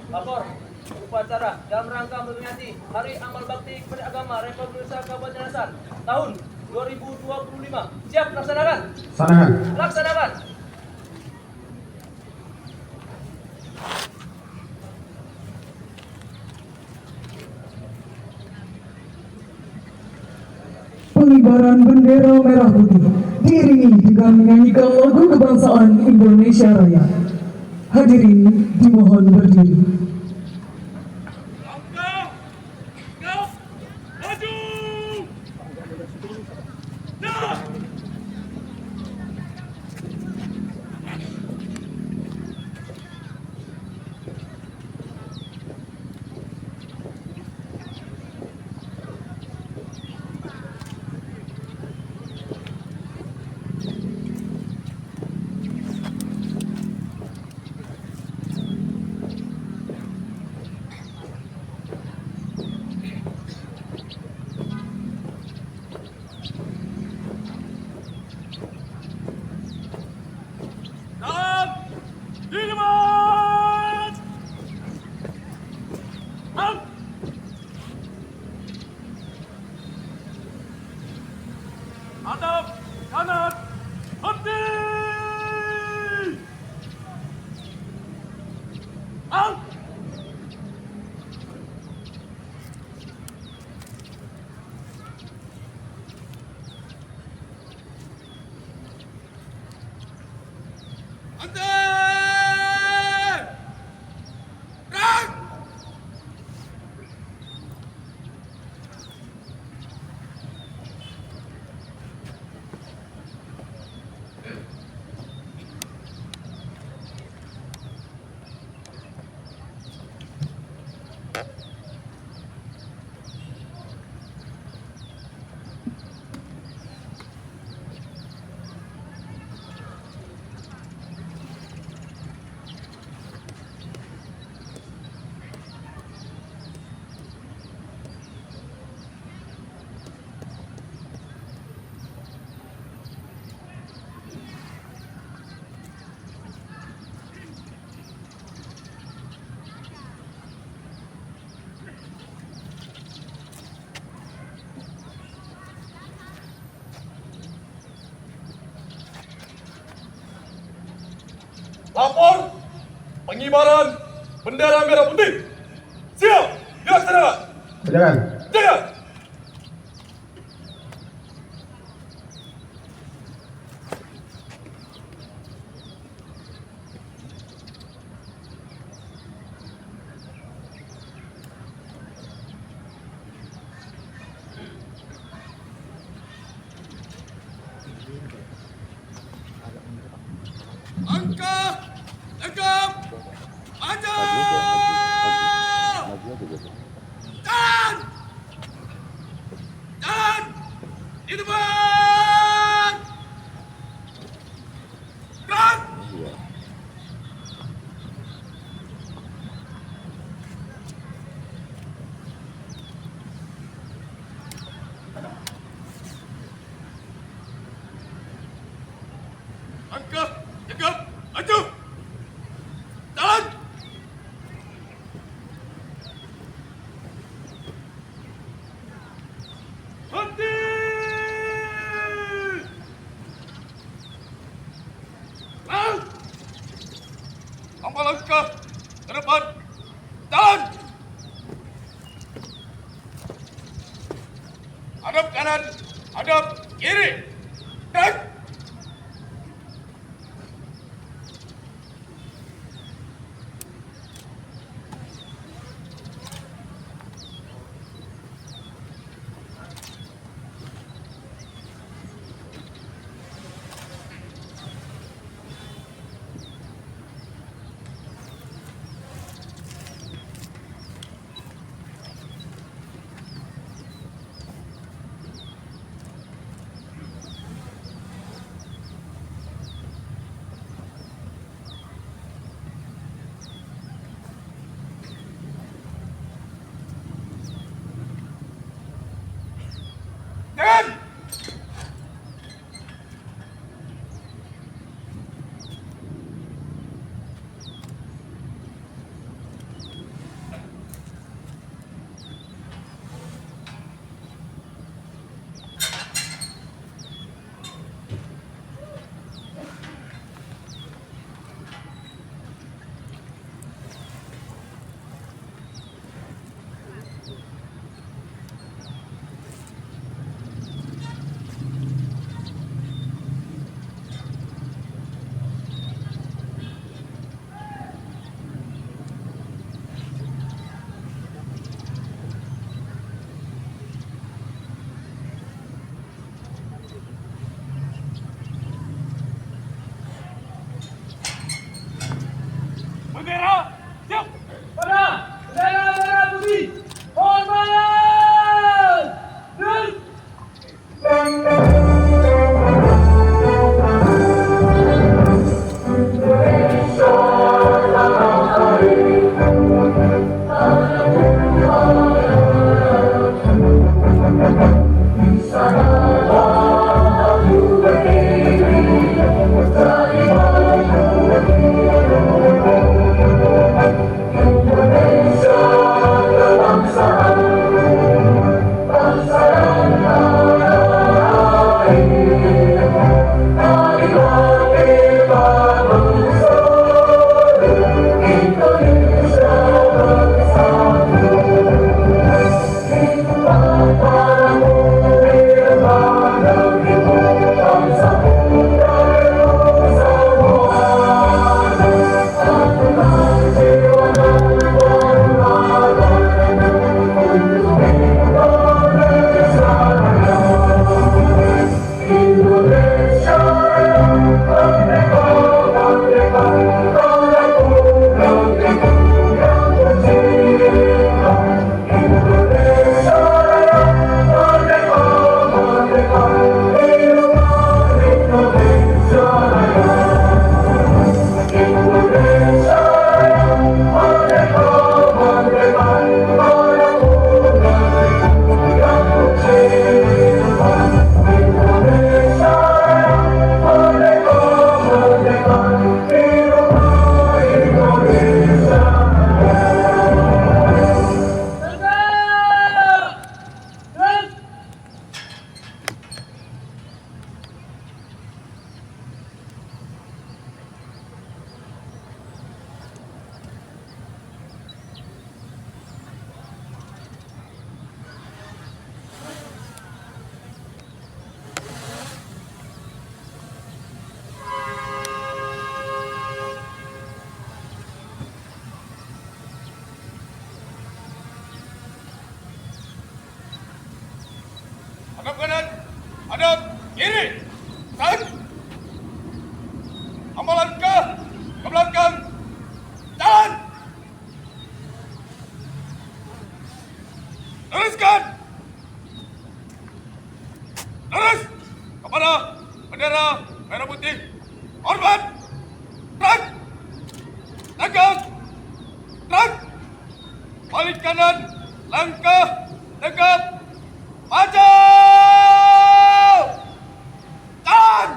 Lapor upacara dalam rangka memperingati Hari Amal Bakti kepada Agama Republik Indonesia Kabupaten Alasan tahun 2025. Siap laksanakan? Laksanakan. Laksanakan. Pengibaran bendera merah putih diiringi dengan menyanyikan lagu kebangsaan Indonesia Raya. Hadirin dimohon berdiri. Langkah, tegap, maju. Nah. Dalam Dilmas Am Hadap kanan Henti Am Henti Gerak Lapor pengibaran bendera merah putih. Siap dilaksanakan. Kerjakan. Jaga. Angka, tegap, maju. Jalan, jalan, di depan. Gerak. Angka, tegap, maju. Jalan. Henti. Jalan. Tambah langkah ke depan. Jalan. Hadap kanan, hadap kiri. Gerak. bendera, siap. Pada bendera merah putih. Hormat. Dan Hadap kanan, hadap kiri, tahan. Ambil langkah ke belakang, jalan. Luruskan. Lurus kepada bendera merah putih. Hormat. Gerak. Tegak. Gerak. Balik kanan, langkah, tegak. Maju! Jalan!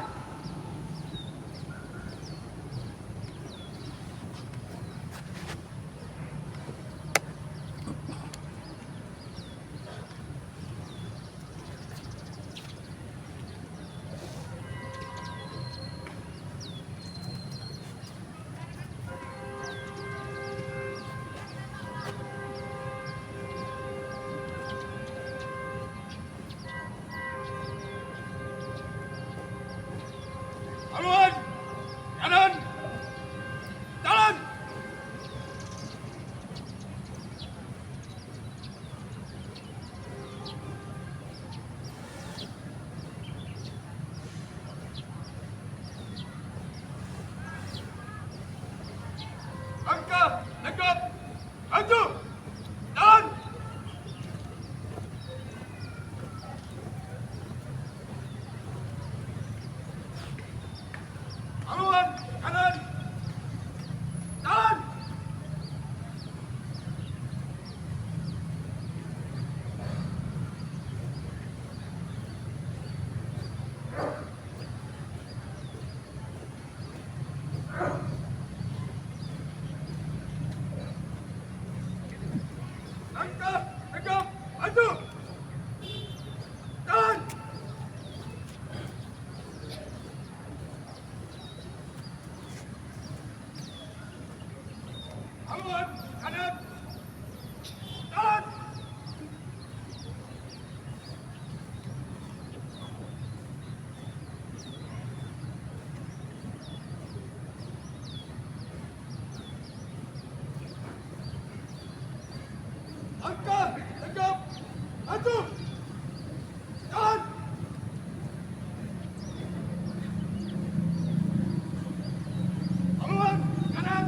Haluan! Kanan! Jalan! Langkah, tegap, maju, jalan! Haluan, kanan, jalan! Langkah, tegap, maju, jalan! Haluan, kanan, jalan! Langkah, tegap, maju, jalan! Haluan, kanan,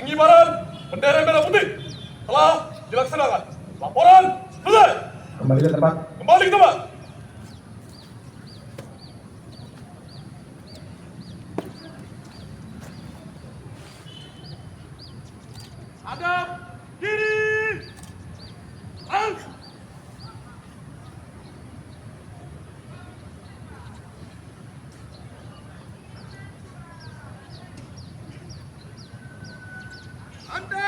pengibaran bendera merah putih telah dilaksanakan. Laporan selesai. Kembali ke tempat. Kembali ke tempat. Hadap kiri. Out. Santai.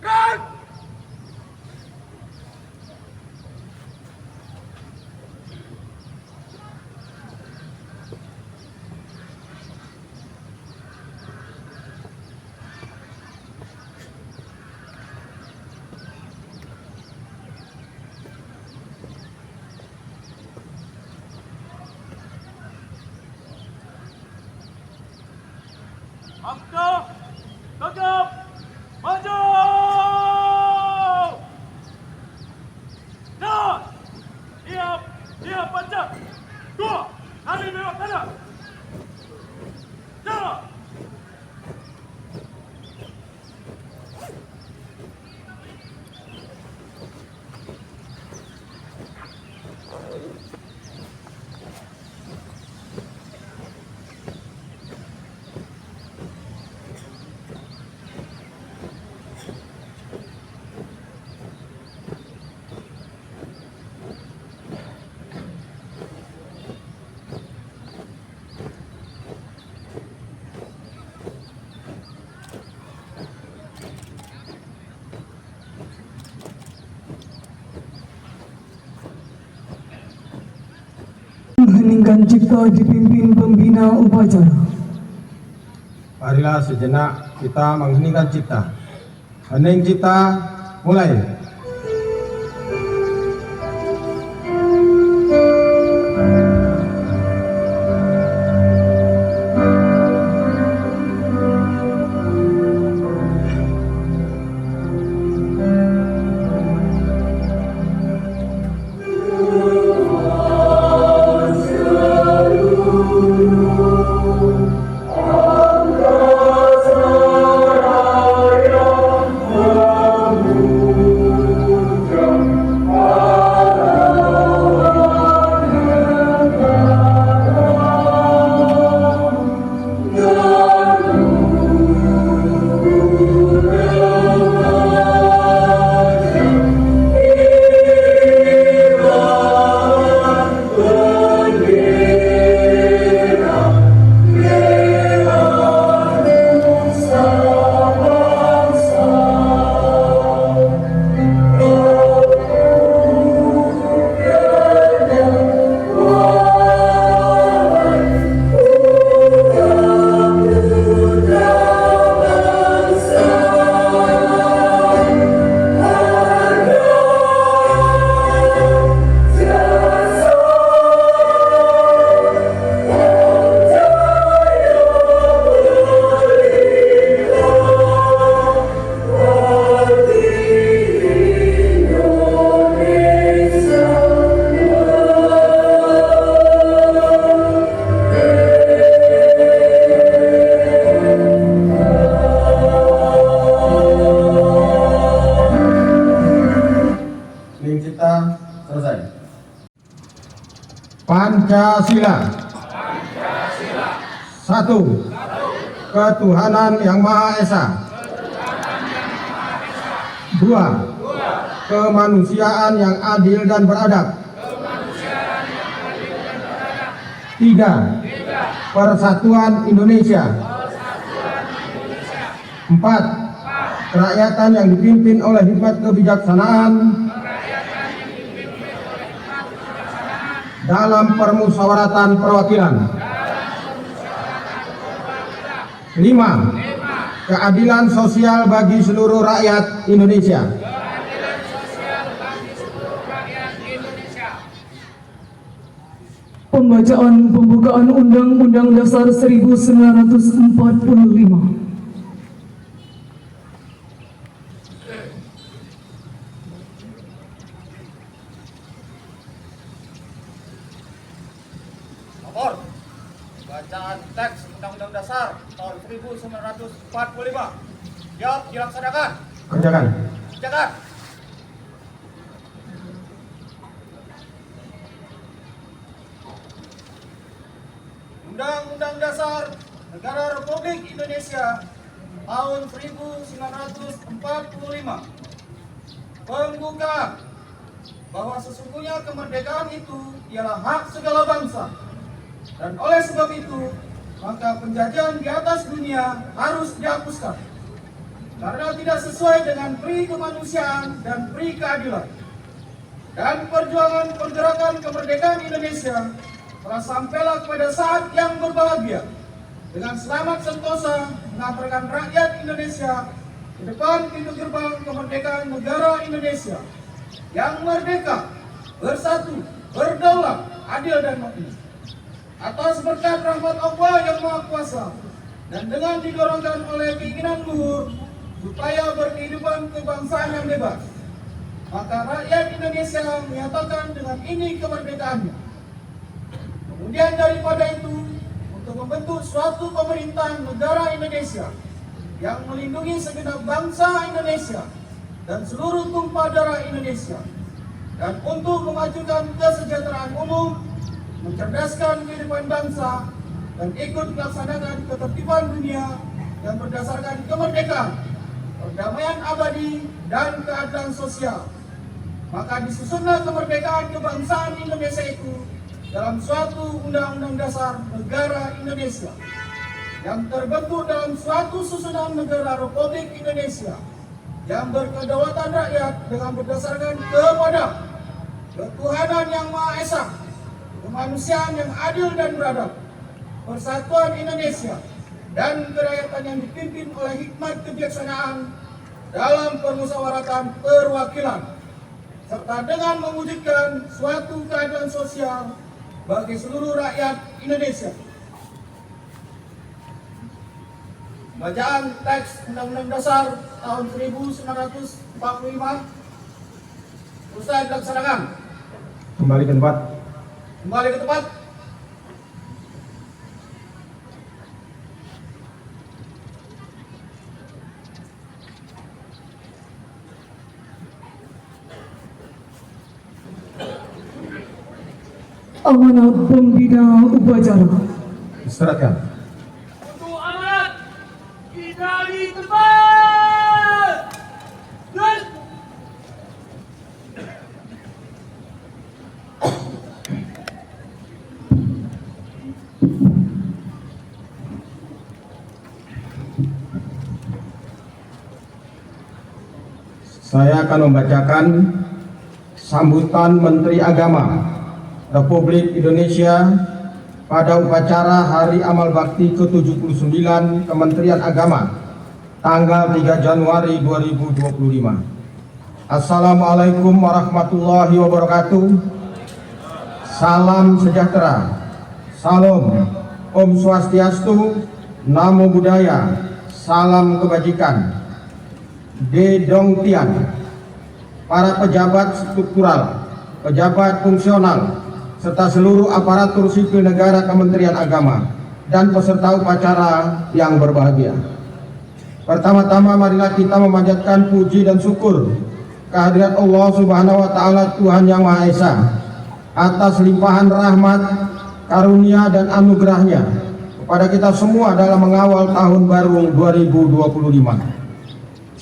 Gerak. Langkah tegap maju. Dan siap pancak. 2 kali lewat kanan. Jalan. Mengheningkan cipta dipimpin pembina upacara. Marilah sejenak kita mengheningkan cipta. Hening cipta, mulai. Hening cipta, selesai. Pancasila. Satu. Ketuhanan Yang Maha Esa. 2. Kemanusiaan yang adil dan beradab. 3. Persatuan Indonesia. 4. Kerakyatan yang dipimpin oleh hikmat kebijaksanaan dalam permusyawaratan perwakilan. 5. Keadilan sosial bagi seluruh rakyat Indonesia. Pembacaan pembukaan Undang-Undang Dasar 1945. Lapor. Bacaan teks Undang-Undang Dasar tahun 1945. Siap dilaksanakan. Kerjakan. Kerjakan. Undang-Undang Dasar Negara Republik Indonesia tahun 1945. Pembukaan bahwa sesungguhnya kemerdekaan itu ialah hak segala bangsa. Dan oleh sebab itu, maka penjajahan di atas dunia harus dihapuskan. Karena tidak sesuai dengan pri kemanusiaan dan pri keadilan. Dan perjuangan pergerakan kemerdekaan Indonesia telah sampailah kepada saat yang berbahagia. Dengan selamat sentosa mengantarkan rakyat Indonesia ke depan pintu gerbang kemerdekaan negara Indonesia yang merdeka, bersatu, berdaulat, adil dan makmur. Atas berkat rahmat Allah yang Maha Kuasa dan dengan didorongkan oleh keinginan luhur supaya berkehidupan kebangsaan yang bebas, maka rakyat Indonesia menyatakan dengan ini kemerdekaannya. Kemudian daripada itu, untuk membentuk suatu pemerintahan negara Indonesia yang melindungi segenap bangsa Indonesia dan seluruh tumpah darah Indonesia, dan untuk memajukan kesejahteraan umum, mencerdaskan kehidupan bangsa, dan ikut melaksanakan ketertiban dunia yang berdasarkan kemerdekaan, perdamaian abadi, dan keadilan sosial. Maka disusunlah kemerdekaan kebangsaan Indonesia itu dalam suatu Undang-Undang Dasar Negara Indonesia yang terbentuk dalam suatu susunan negara Republik Indonesia yang berkedaulatan rakyat dengan berdasarkan kepada ketuhanan yang Maha Esa, kemanusiaan yang adil dan beradab, persatuan Indonesia, dan kerakyatan yang dipimpin oleh hikmat kebijaksanaan dalam permusyawaratan perwakilan, serta dengan mewujudkan suatu keadilan sosial bagi seluruh rakyat Indonesia. Bacaan teks Undang-Undang Dasar tahun 1945 usai dilaksanakan. Kembali ke tempat. Kembali ke tempat. Amanat Pembina Upacara. Istirahatkan. Untuk amanat kita di tempat. Dan Saya akan membacakan sambutan Menteri Agama Republik Indonesia pada upacara Hari Amal Bakti ke-79 Kementerian Agama tanggal 3 Januari 2025. Assalamualaikum warahmatullahi wabarakatuh. Salam sejahtera. Salam. Om Swastiastu. Namo Buddhaya. Salam kebajikan. Dedong Tian. Para pejabat struktural, pejabat fungsional, serta seluruh aparatur sipil negara Kementerian Agama dan peserta upacara yang berbahagia. Pertama-tama marilah kita memanjatkan puji dan syukur kehadirat Allah Subhanahu wa taala, Tuhan yang Maha Esa, atas limpahan rahmat, karunia dan anugerahnya kepada kita semua dalam mengawal tahun baru 2025.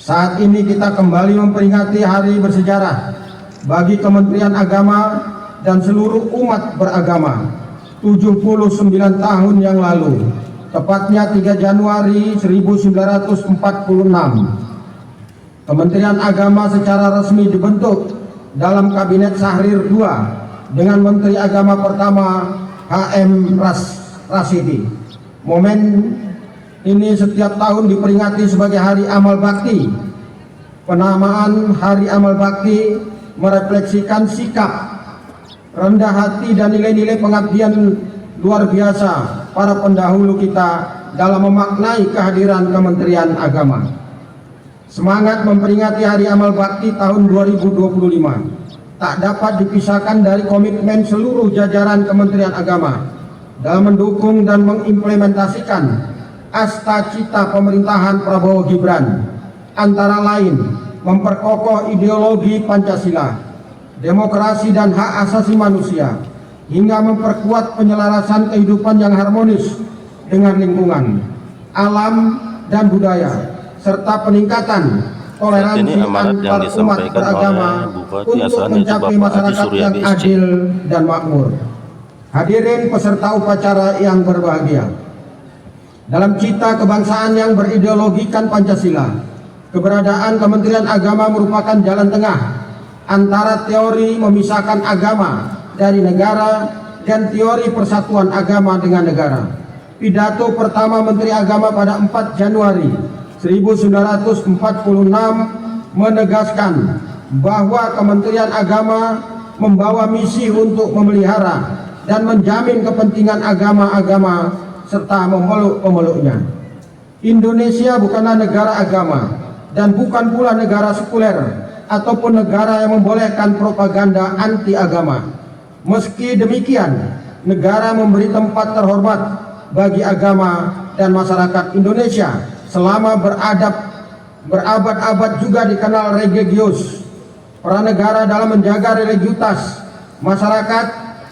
Saat ini kita kembali memperingati hari bersejarah bagi Kementerian Agama dan seluruh umat beragama 79 tahun yang lalu, tepatnya 3 Januari 1946. Kementerian Agama secara resmi dibentuk dalam Kabinet Syahrir II dengan Menteri Agama pertama HM Rasidi. Momen ini setiap tahun diperingati sebagai Hari Amal Bakti. Penamaan Hari Amal Bakti merefleksikan sikap rendah hati dan nilai-nilai pengabdian luar biasa para pendahulu kita dalam memaknai kehadiran Kementerian Agama. Semangat memperingati Hari Amal Bakti tahun 2025 tak dapat dipisahkan dari komitmen seluruh jajaran Kementerian Agama dalam mendukung dan mengimplementasikan asta-cita pemerintahan Prabowo Gibran, antara lain memperkokoh ideologi Pancasila, demokrasi dan hak asasi manusia, hingga memperkuat penyelarasan kehidupan yang harmonis dengan lingkungan, alam, dan budaya, serta peningkatan toleransi antar umat beragama untuk mencapai masyarakat yang adil dan makmur. Hadirin peserta upacara yang berbahagia, dalam cita kebangsaan yang berideologikan Pancasila, keberadaan Kementerian Agama merupakan jalan tengah antara teori memisahkan agama dari negara dan teori persatuan agama dengan negara. Pidato pertama Menteri Agama pada 4 Januari 1946 menegaskan bahwa Kementerian Agama membawa misi untuk memelihara dan menjamin kepentingan agama-agama serta memeluk-pemeluknya. Indonesia bukanlah negara agama dan bukan pula negara sekuler ataupun negara yang membolehkan propaganda anti agama. Meski demikian, negara memberi tempat terhormat bagi agama dan masyarakat Indonesia selama berabad-abad juga dikenal religius. Peran negara dalam menjaga religiusitas masyarakat,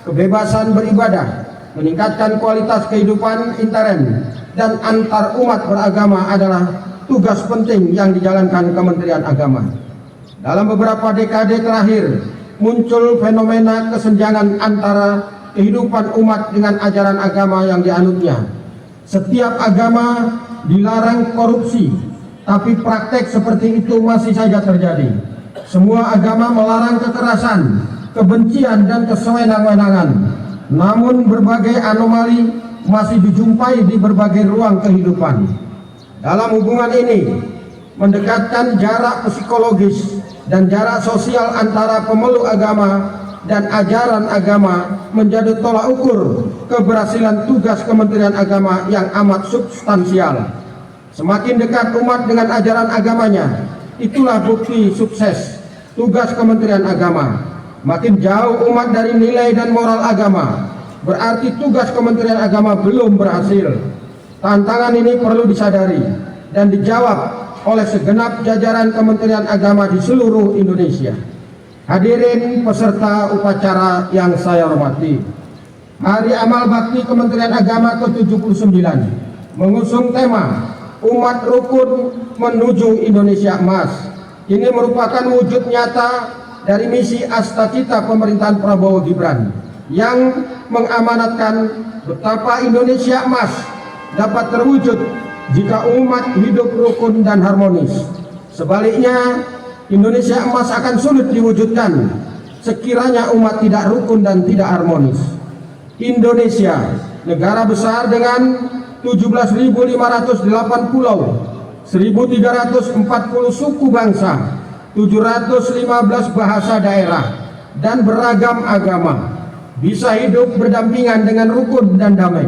kebebasan beribadah, meningkatkan kualitas kehidupan intern dan antar umat beragama adalah tugas penting yang dijalankan Kementerian Agama. Dalam beberapa dekade terakhir, muncul fenomena kesenjangan antara kehidupan umat dengan ajaran agama yang dianutnya. Setiap agama dilarang korupsi, tapi praktek seperti itu masih saja terjadi. Semua agama melarang kekerasan, kebencian, dan kesewenang-wenangan. Namun berbagai anomali masih dijumpai di berbagai ruang kehidupan. Dalam hubungan ini, mendekatkan jarak psikologis dan jarak sosial antara pemeluk agama dan ajaran agama menjadi tolak ukur keberhasilan tugas Kementerian Agama yang amat substansial. Semakin dekat umat dengan ajaran agamanya, itulah bukti sukses tugas Kementerian Agama. Makin jauh umat dari nilai dan moral agama, berarti tugas Kementerian Agama belum berhasil. Tantangan ini perlu disadari dan dijawab oleh segenap jajaran Kementerian Agama di seluruh Indonesia. Hadirin peserta upacara yang saya hormati, Hari Amal Bakti Kementerian Agama ke-79 mengusung tema Umat Rukun Menuju Indonesia Emas. Ini merupakan wujud nyata dari misi asta-cita pemerintahan Prabowo Gibran yang mengamanatkan betapa Indonesia Emas dapat terwujud jika umat hidup rukun dan harmonis. Sebaliknya, Indonesia Emas akan sulit diwujudkan sekiranya umat tidak rukun dan tidak harmonis. Indonesia, negara besar dengan 17.508 pulau, 1.340 suku bangsa, 715 bahasa daerah, dan beragam agama, bisa hidup berdampingan dengan rukun dan damai,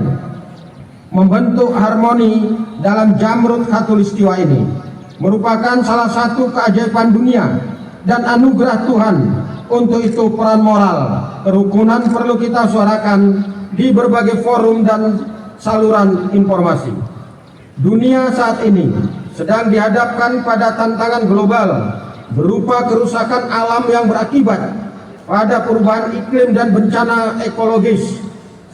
membentuk harmoni dalam jamrut khatulistiwa ini merupakan salah satu keajaiban dunia dan anugerah Tuhan. Untuk itu peran moral kerukunan perlu kita suarakan di berbagai forum dan saluran informasi. Dunia saat ini sedang dihadapkan pada tantangan global berupa kerusakan alam yang berakibat pada perubahan iklim dan bencana ekologis,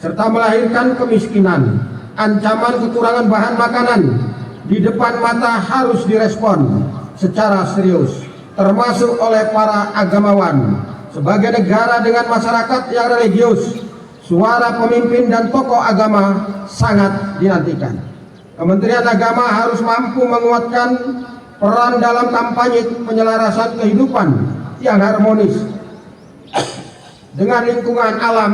serta melahirkan kemiskinan. Ancaman kekurangan bahan makanan di depan mata harus direspon secara serius, termasuk oleh para agamawan. Sebagai negara dengan masyarakat yang religius, suara pemimpin dan tokoh agama sangat dinantikan. Kementerian Agama harus mampu menguatkan peran dalam kampanye penyelarasan kehidupan yang harmonis dengan lingkungan alam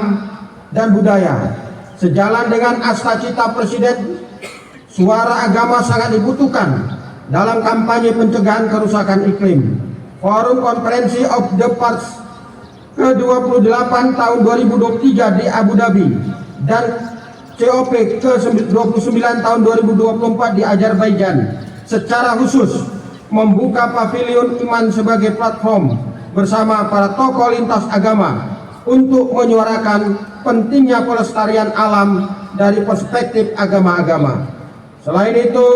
dan budaya. Sejalan dengan asta-cita Presiden, suara agama sangat dibutuhkan dalam kampanye pencegahan kerusakan iklim. Forum Konferensi of the Parts ke-28 tahun 2023 di Abu Dhabi dan COP ke-29 tahun 2024 di Azerbaijan secara khusus membuka pavilion iman sebagai platform bersama para tokoh lintas agama untuk menyuarakan pentingnya pelestarian alam dari perspektif agama-agama. Selain itu,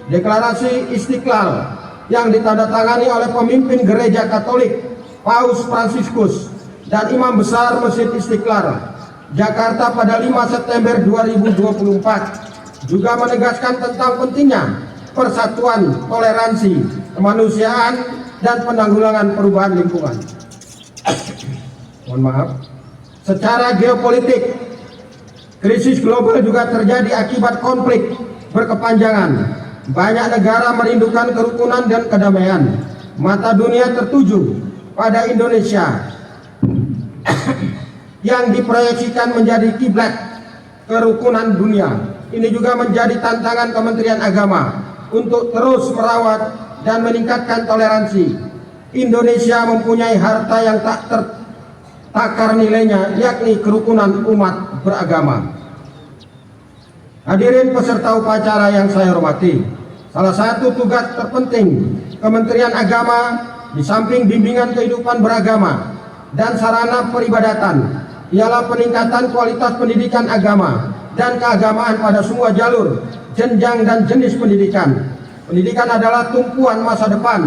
deklarasi Istiqlal yang ditandatangani oleh pemimpin Gereja Katolik Paus Fransiskus dan Imam Besar Masjid Istiqlal Jakarta pada 5 September 2024 juga menegaskan tentang pentingnya persatuan, toleransi, kemanusiaan, dan penanggulangan perubahan lingkungan. Mohon maaf. Secara geopolitik, krisis global juga terjadi akibat konflik berkepanjangan. Banyak negara merindukan kerukunan dan kedamaian. Mata dunia tertuju pada Indonesia yang diproyeksikan menjadi kiblat kerukunan dunia. Ini juga menjadi tantangan Kementerian Agama untuk terus merawat dan meningkatkan toleransi. Indonesia mempunyai harta yang tak tertakar nilainya, yakni kerukunan umat beragama. Hadirin peserta upacara yang saya hormati, salah satu tugas terpenting Kementerian Agama di samping bimbingan kehidupan beragama dan sarana peribadatan ialah peningkatan kualitas pendidikan agama dan keagamaan pada semua jalur, jenjang, dan jenis pendidikan. Pendidikan adalah tumpuan masa depan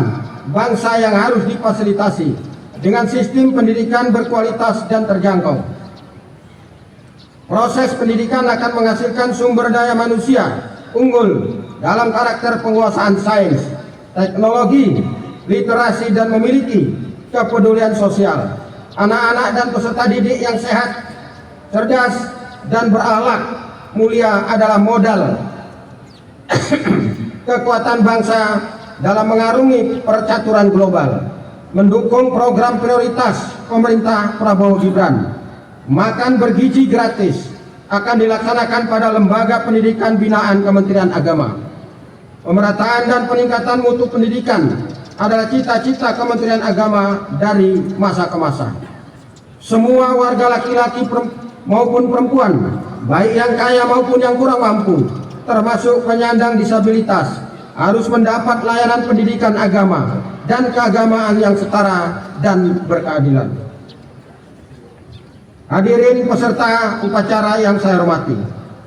bangsa yang harus difasilitasi dengan sistem pendidikan berkualitas dan terjangkau. Proses pendidikan akan menghasilkan sumber daya manusia unggul dalam karakter penguasaan sains, teknologi, literasi, dan memiliki kepedulian sosial. Anak-anak dan peserta didik yang sehat, cerdas, dan berakhlak mulia adalah modal kekuatan bangsa dalam mengarungi percaturan global. Mendukung program prioritas pemerintah Prabowo Gibran, makan bergizi gratis akan dilaksanakan pada lembaga pendidikan binaan Kementerian Agama. Pemerataan dan peningkatan mutu pendidikan adalah cita-cita Kementerian Agama dari masa ke masa. Semua warga laki-laki maupun perempuan, baik yang kaya maupun yang kurang mampu, termasuk penyandang disabilitas, harus mendapat layanan pendidikan agama dan keagamaan yang setara dan berkeadilan. Hadirin peserta upacara yang saya hormati,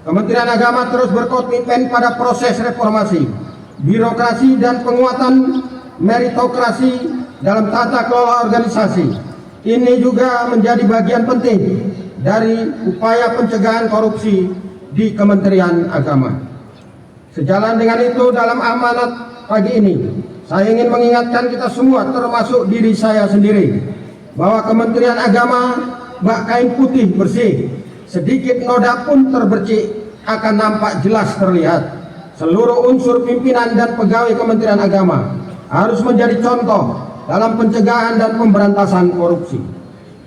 Kementerian Agama terus berkomitmen pada proses reformasi birokrasi dan penguatan meritokrasi dalam tata kelola organisasi. Ini juga menjadi bagian penting dari upaya pencegahan korupsi di Kementerian Agama. Sejalan dengan itu, dalam amanat pagi ini, saya ingin mengingatkan kita semua, termasuk diri saya sendiri, bahwa Kementerian Agama bak kain putih bersih, sedikit noda pun terbercik akan nampak jelas terlihat. Seluruh unsur pimpinan dan pegawai Kementerian Agama harus menjadi contoh dalam pencegahan dan pemberantasan korupsi.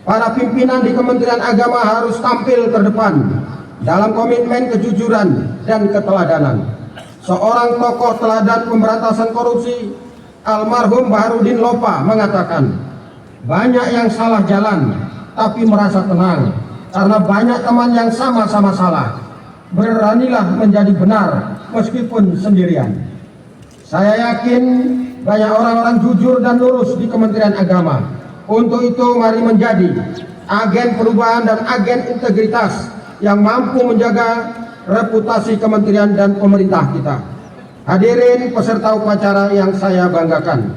Para pimpinan di Kementerian Agama harus tampil terdepan dalam komitmen kejujuran dan keteladanan. Seorang tokoh teladan pemberantasan korupsi, almarhum Baharudin Lopa, mengatakan, banyak yang salah jalan tapi merasa tenang karena banyak teman yang sama-sama salah. Beranilah menjadi benar meskipun sendirian. Saya yakin banyak orang-orang jujur dan lurus di Kementerian Agama. Untuk itu mari menjadi agen perubahan dan agen integritas yang mampu menjaga reputasi kementerian dan pemerintah kita. Hadirin peserta upacara yang saya banggakan,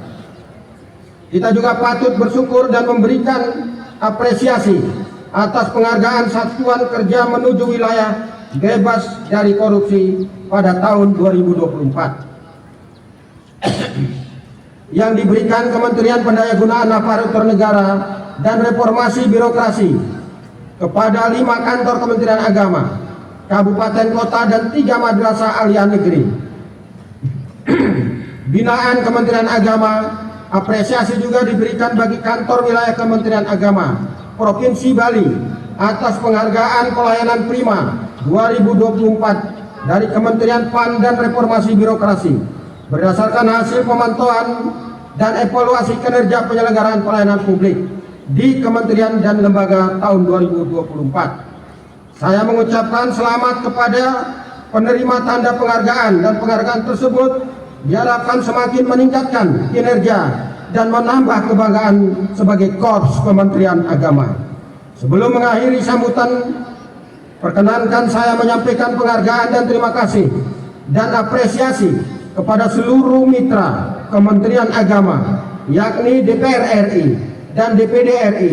kita juga patut bersyukur dan memberikan apresiasi atas penghargaan Satuan Kerja Menuju Wilayah Bebas dari Korupsi pada tahun 2024 yang diberikan Kementerian Pendayagunaan Aparatur Negara dan Reformasi Birokrasi kepada 5 kantor Kementerian Agama, kabupaten kota, dan 3 madrasah aliyah negeri binaan Kementerian Agama. Apresiasi juga diberikan bagi kantor wilayah Kementerian Agama Provinsi Bali atas penghargaan pelayanan prima 2024 dari Kementerian PAN dan Reformasi Birokrasi berdasarkan hasil pemantauan dan evaluasi kinerja penyelenggaraan pelayanan publik di kementerian dan lembaga tahun 2024. Saya mengucapkan selamat kepada penerima tanda penghargaan, dan penghargaan tersebut diharapkan semakin meningkatkan kinerja dan menambah kebanggaan sebagai korps Kementerian Agama. Sebelum mengakhiri sambutan perkenankan saya menyampaikan penghargaan dan terima kasih dan apresiasi kepada seluruh mitra Kementerian Agama, yakni DPR RI dan DPD RI,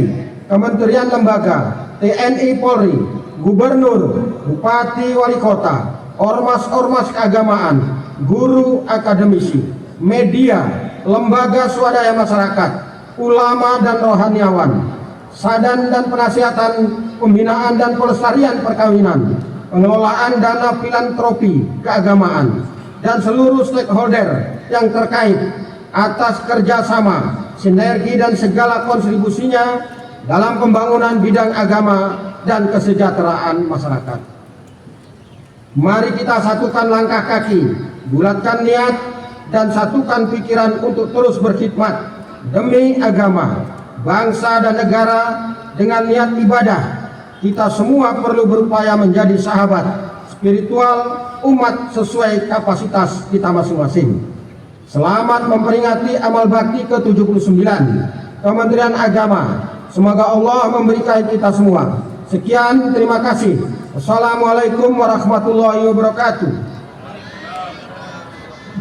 Kementerian Lembaga, TNI Polri, Gubernur, Bupati, Wali Kota, ormas-ormas keagamaan, guru, akademisi, media, lembaga swadaya masyarakat, ulama dan rohaniawan, sadan dan penasihatan, pembinaan dan pelestarian perkawinan, pengelolaan dana filantropi keagamaan, dan seluruh stakeholder yang terkait atas kerjasama, sinergi dan segala kontribusinya dalam pembangunan bidang agama dan kesejahteraan masyarakat. Mari kita satukan langkah kaki, bulatkan niat, dan satukan pikiran untuk terus berkhidmat demi agama, bangsa dan negara dengan niat ibadah. Kita semua perlu berupaya menjadi sahabat spiritual umat sesuai kapasitas kita masing-masing. Selamat memperingati amal bakti ke-79 Kementerian Agama. Semoga Allah memberkahi kita semua. Sekian, terima kasih. Assalamualaikum warahmatullahi wabarakatuh.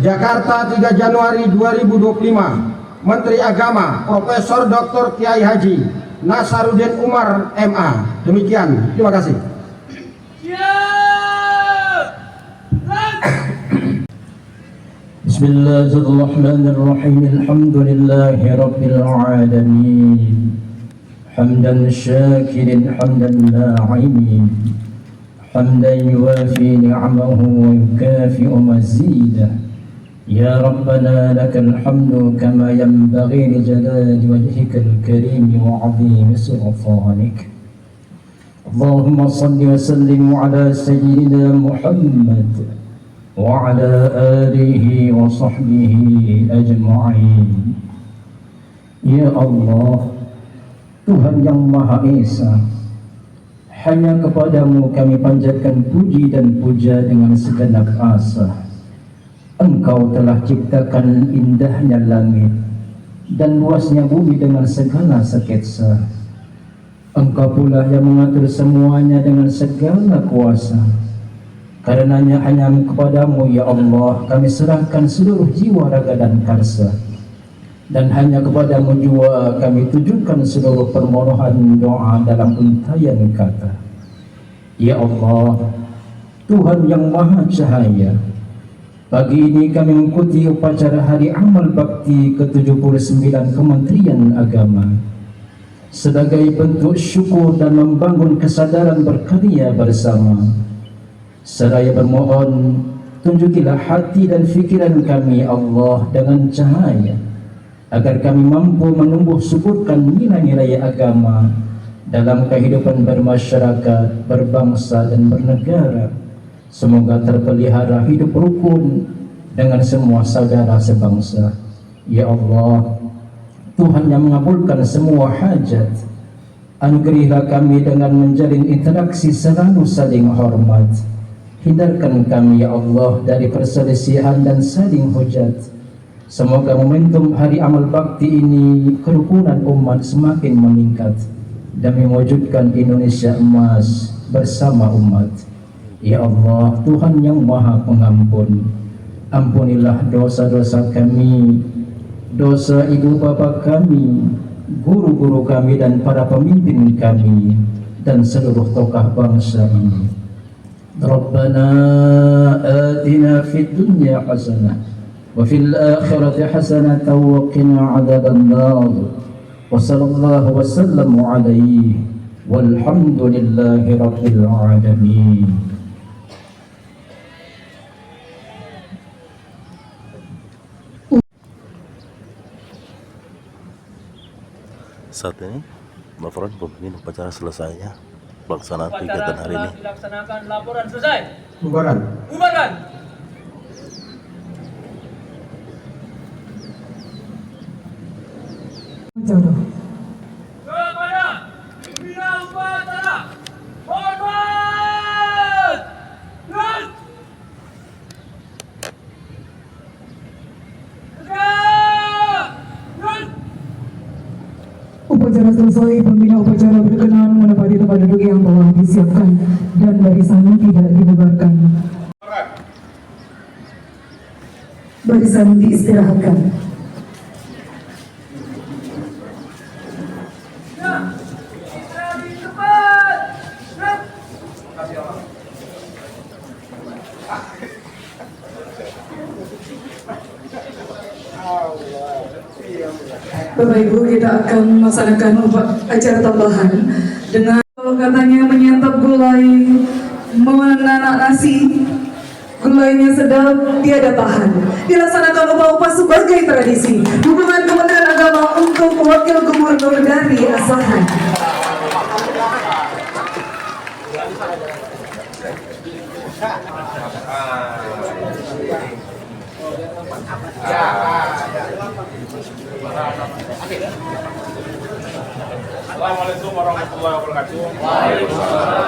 Jakarta, 3 Januari 2025. Menteri Agama Profesor Dr. Kiai Haji Nasaruddin Umar MA. Demikian, terima kasih. Bismillahirrahmanirrahim. Alhamdulillahi rabbil alamin. Hamdan syakirin hamdan na'imin. Hamdan yuwafi ni'amahu wa yukafi'u mazidah. Ya Rabbana lakal hamdu kama yanbaghi li jalali wajhikal karim wa 'azimi sultanik. Allahumma salli wa sallim ala sayyidina Muhammad wa ala alihi wa sahbihi ajma'in. Ya Allah, Tuhan yang Maha Esa, hanya kepadamu kami panjatkan puji dan puja dengan segenap asa. Engkau telah ciptakan indahnya langit dan luasnya bumi dengan segala sketsa. Engkau pula yang mengatur semuanya dengan segala kuasa. Karenanya hanya kepadamu ya Allah kami serahkan seluruh jiwa, raga dan karsa. Dan hanya kepadamu jua kami tujukan seluruh permohonan doa dalam untayan kata. Ya Allah, Tuhan yang Maha Cahaya, pagi ini kami mengikuti upacara Hari Amal Bakti ke-79 Kementerian Agama sebagai bentuk syukur dan membangun kesadaran berkarya bersama. Seraya bermohon, tunjukilah hati dan fikiran kami Allah dengan cahaya, agar kami mampu menumbuh suburkan nilai-nilai agama dalam kehidupan bermasyarakat, berbangsa dan bernegara. Semoga terpelihara hidup rukun dengan semua saudara sebangsa. Ya Allah, Tuhan yang mengabulkan semua hajat, anugerilah kami dengan menjalin interaksi selalu saling hormat. Hindarkan kami ya Allah dari perselisihan dan saling hujat. Semoga momentum Hari Amal Bakti ini kerukunan umat semakin meningkat demi mewujudkan Indonesia emas bersama umat. Ya Allah, Tuhan yang Maha Pengampun, ampunilah dosa-dosa kami, dosa ibu bapa kami, guru-guru kami dan para pemimpin kami dan seluruh tokoh bangsa ini. Rabbana atina fid dunya hasanah وفي الآخرة حسنة وقنا عذاب النار وصلى الله وسلم عليه والحمد لله رب العالمين. Saat ini Mbak Fron pemimpin upacara selesainya pelaksanaan kegiatan hari ini. Dilaksanakan, laporan selesai. Bubaran. Bubaran. Upacara. Kepada pimpinan upacara, hormat. Dan Upacara selesai, pembina upacara berkenan menempati tempat duduk yang telah disiapkan dan barisan tidak dibubarkan. Barisan diistirahatkan. Bapak Ibu, kita akan melaksanakan acara tambahan dengan kalau katanya menyantap gulai, menanak nasi, gulainya sedap, tiada tahan. Dilaksanakan upah-upah sebagai tradisi. Dukungan Kementerian Agama untuk Wakil Gubernur dari Asahan. Assalamualaikum warahmatullahi wabarakatuh. Waalaikumsalam.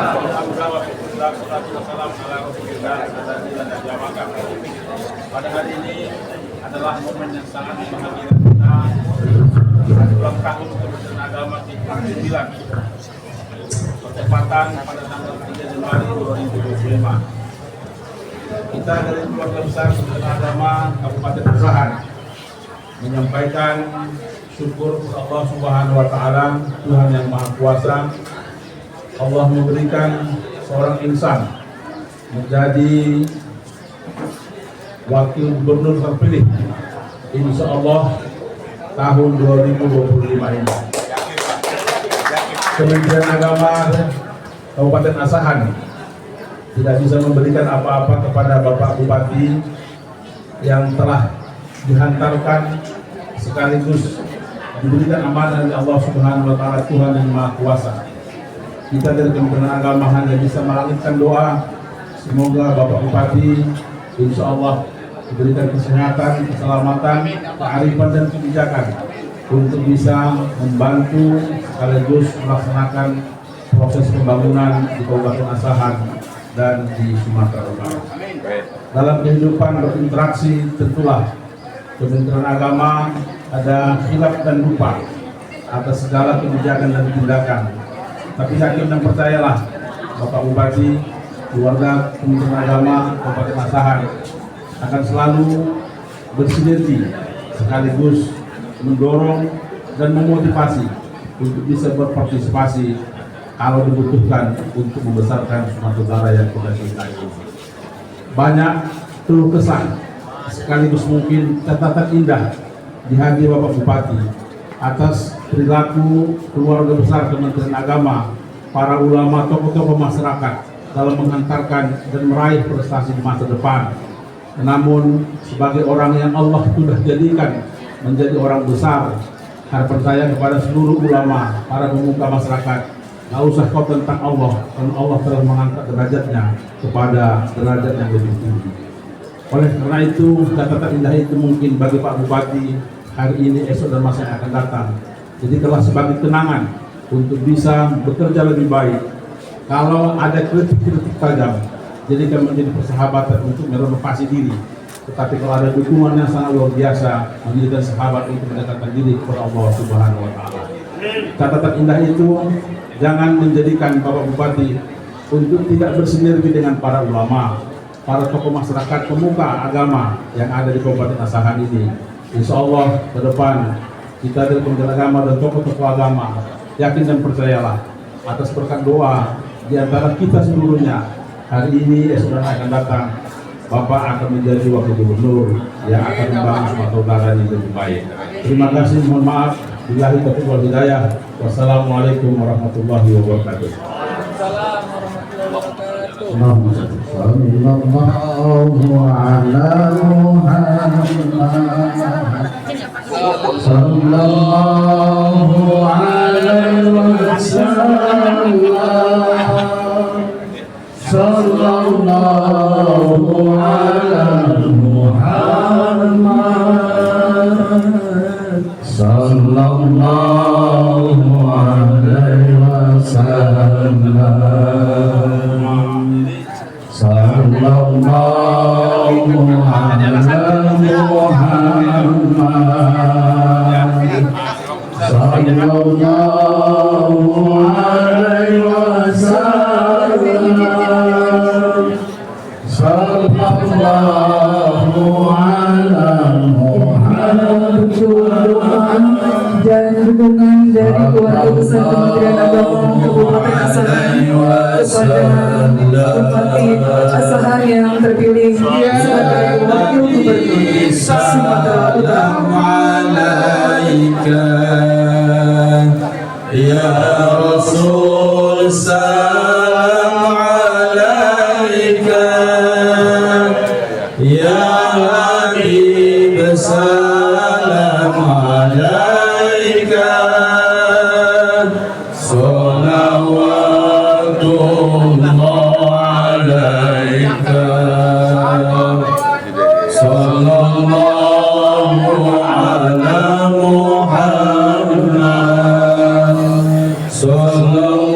Pada hari ini adalah momen yang sangat membahagiakan kita. Ulang tahun Kementerian Agama ke-9 bertepatan pada tanggal 3 Januari 2025. Kita dari keluarga besar Kementerian Agama Kabupaten Asahan menyampaikan syukur kepada Allah Subhanahu wa Ta'ala, Tuhan yang Maha Kuasa. Allah memberikan seorang insan menjadi wakil gubernur terpilih, insya Allah tahun 2025 ini. Kementerian Agama Kabupaten Asahan tidak bisa memberikan apa-apa kepada Bapak Bupati yang telah dihantarkan sekaligus diberikan amanah oleh Allah Subhanahu wa Ta'ala, Tuhan yang Maha Kuasa. Kita dari Kementerian Agama hanya bisa mengalihkan doa semoga Bapak Bupati insya Allah diberikan kesehatan, keselamatan, kearifan dan kebijakan untuk bisa membantu sekaligus melaksanakan proses pembangunan di Kabupaten Asahan dan di Sumatera Utara. Dalam kehidupan berinteraksi tentulah Kementerian Agama ada khilaf dan lupa atas segala kebijakan dan tindakan. Tapi yakin dan percayalah Bapak Bupati, keluarga Kementerian Agama Kabupaten Asahan akan selalu bersinergi sekaligus mendorong dan memotivasi untuk bisa berpartisipasi kalau dibutuhkan untuk membesarkan Sumatera Utara yang kita cintai. Banyak keluh kesah sekaligus mungkin catatan indah di hati Bapak Bupati atas perilaku keluarga besar Kementerian Agama, para ulama, tokoh-tokoh masyarakat dalam menghantarkan dan meraih prestasi di masa depan. Namun sebagai orang yang Allah sudah jadikan menjadi orang besar, harapan saya kepada seluruh ulama, para pemuka masyarakat, tak usah kau tentang Allah, karena Allah telah mengangkat derajatnya kepada derajat yang lebih tinggi. Oleh karena itu, catatan indah itu mungkin bagi Pak Bupati hari ini, esok dan masa yang akan datang. Jadi telah sebagai kenangan untuk bisa bekerja lebih baik. Kalau ada kritik-kritik tajam, jadikan menjadi persahabatan untuk merenovasi diri. Tetapi kalau ada dukungan yang sangat luar biasa, menjadikan sahabat untuk mendekatkan diri kepada Allah Subhanahu wa Ta'ala. Catatan indah itu jangan menjadikan Bapak Bupati untuk tidak bersinergi dengan para ulama, para tokoh masyarakat, pemuka agama yang ada di Kabupaten Asahan ini. Insya Allah ke depan kita dari Kementerian Agama dan tokoh-tokoh agama yakin dan percayalah atas berkat doa di antara kita seluruhnya, hari ini esok dan akan datang Bapak akan menjadi wakil gubernur yang akan membangun Sumatera Utara yang lebih baik. Terima kasih, mohon maaf. Billahi taufiq wal hidayah. Wassalamualaikum warahmatullahi wabarakatuh. Sallallahu ala Muhammad Sallallahu alaihi wasallam Sallallahu ala Muhammad Sallallahu alaihi wasallam Sallallahu ala Muhammad Sallallahu alaihi wasallam. Sallallahu ala Muhammad. Dan dukungan dari keluarga besar Kementerian Agama Kabupaten Asahan kepada Bupati Asahan yang terpilih sebagai Wakil Gubernur Sumatera Utara. Ya Rasul salam alaika, ya Habib salam alaika, salawatullah alaika, sallallahu ala Muhammad, sallallahu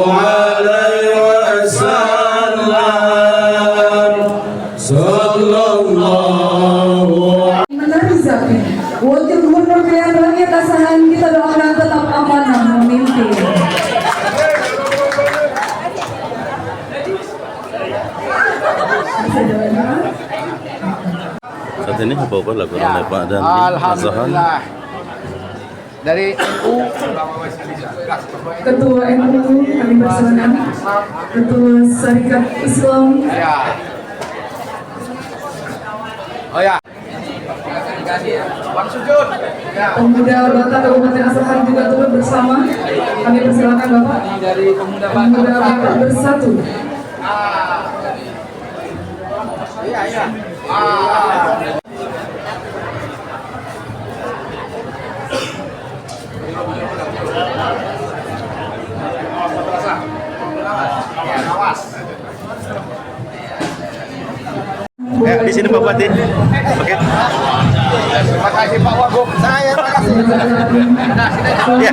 alaihi wasallam, sallallahu. Menarik Zakin, Wakil Gubernur Pilihan Rakyat Asahan, kita doakan tetap amanah memimpin. Saat ini apa lakukan oleh Pak Dandi Asahan? Alhamdulillah. Dari NU Ketua NU kami bersama, Ketua Syarikat Islam, ya. Oh ya. Bang sujud. Ya. Pemuda Batak Kabupaten Asahan juga turut bersama. Kami persilakan Bapak. Dari pemuda Pemuda Batak Bersatu. Iya, iya. Di sini Pak Bupati. Oke. Terima kasih Pak Wagub. Saya terima kasih. Ya.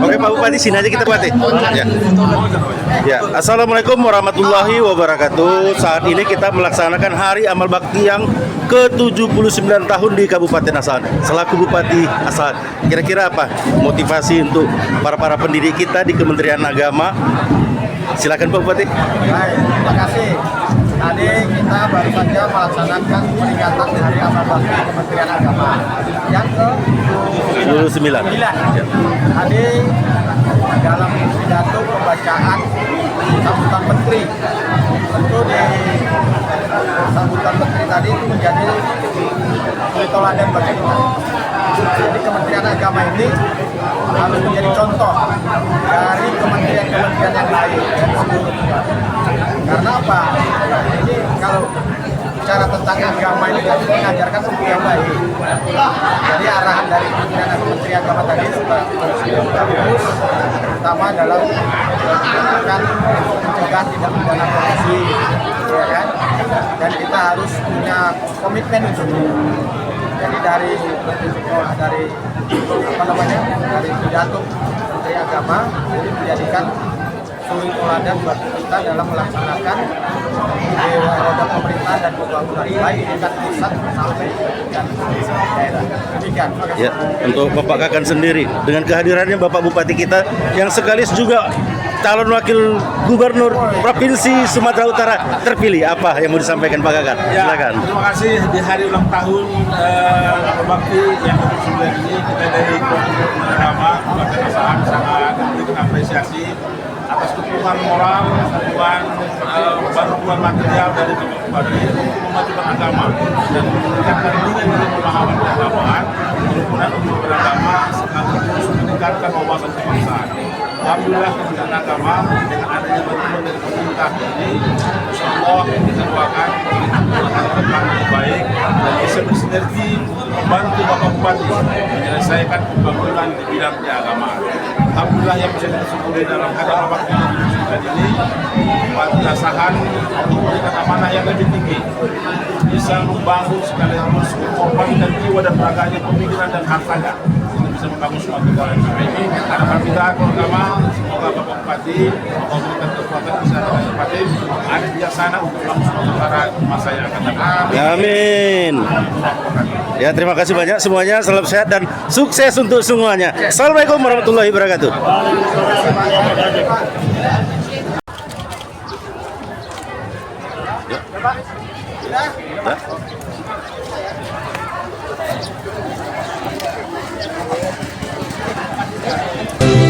Oke Pak Bupati, sini aja kita Bupati. Ya. Ya. Assalamualaikum warahmatullahi wabarakatuh. Saat ini kita melaksanakan Hari Amal Bakti yang ke-79 tahun di Kabupaten Asahan. Selaku Bupati Asahan, kira-kira apa motivasi untuk para pendidik kita di Kementerian Agama? Silakan Pak Bupati. Baik, terima kasih. Tadi kita baru saja melaksanakan peringatan Hari Amal Bakti Kementerian Agama yang ke-79. Tadi dalam pidato pembacaan sambutan menteri, tentu di sambutan menteri tadi itu menjadi suri teladan bagi kita. Jadi Kementerian Agama ini harus menjadi contoh dari kementerian-kementerian yang lain dan seluruhnya. Karena apa? Ini kalau bicara tentang agama ini kan mengajarkan sesuatu yang baik. Jadi arahan dari Kementerian Agama tadi sudah bagus, terutama dalam melakukan pencegahan tindak pidana korupsi, ya kan? Dan kita harus punya komitmen untuk itu. Jadi dari pidato Menteri Agama ini menjadikan suri teladan buat kita dalam melaksanakan roda pemerintahan dan pembangunan baik tingkat pusat sampai dan daerah. Demikian. Ya, untuk Bapak Kakan sendiri dengan kehadirannya Bapak Bupati kita yang sekaligus juga calon wakil gubernur Provinsi Sumatera Utara terpilih, apa yang mau disampaikan Pak Kakan? Ya, silakan. terima kasih di hari ulang tahun Amal Bakti yang ke-79 ini kita dari Kementerian Agama Kabupaten Asahan sangat memberikan apresiasi atas dukungan moral, bantuan material dari Bapak Bupati untuk memajukan agama dan meningkatkan nilai pemahaman keagamaan, kerukunan untuk beragama sekaligus meningkatkan wawasan kebangsaan. Alhamdulillah Kementerian Agama dengan adanya bantuan dari pemerintah ini, insyaallah kita doakan akan lebih baik dan bisa bersinergi membantu Bapak Bupati menyelesaikan pembangunan di bidang keagamaan. Alhamdulillah yang bisa disyukuri dalam Amal Bakti ini, Bupati Asahan memberikan amanah yang lebih tinggi, bisa membangun sekaligus mengorbankan jiwa dan raganya, pemikiran dan hartanya, bisa membangun suatu negara ini. Harapan kita terutama semoga Bapak Bupati memberikan ada bijaksana untuk para masa yang akan datang. Amin. Ya, terima kasih banyak semuanya. Salam sehat dan sukses untuk semuanya. Assalamualaikum warahmatullahi wabarakatuh. Ya.